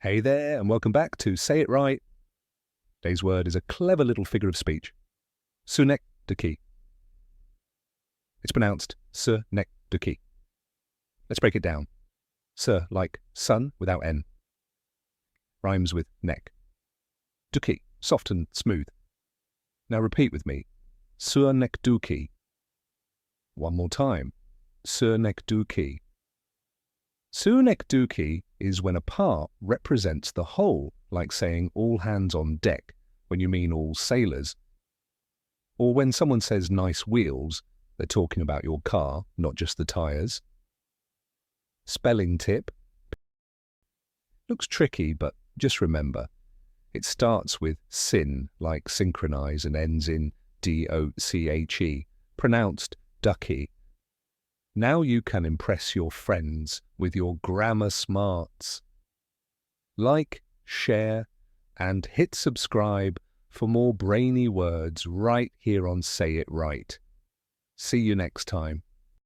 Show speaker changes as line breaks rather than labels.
Hey there, and welcome back to Say It Right. Today's word is a clever little figure of speech. Si-NEK-duh-kee. It's pronounced si-NEK-duh-kee. Let's break it down. Si like sun without N. Rhymes with neck. Duh-kee, soft and smooth. Now repeat with me. Si-NEK-duh-kee. One more time. Si-NEK-duh-kee. Si-NEK-duh-kee is when a part represents the whole, like saying all hands on deck when you mean all sailors. Or when someone says nice wheels, they're talking about your car, not just the tyres. Spelling tip. Looks tricky, but just remember, it starts with sin, like synchronize, and ends in D-O-C-H-E, pronounced ducky. Now you can impress your friends with your grammar smarts. Like, share, and hit subscribe for more brainy words right here on Say It Right. See you next time.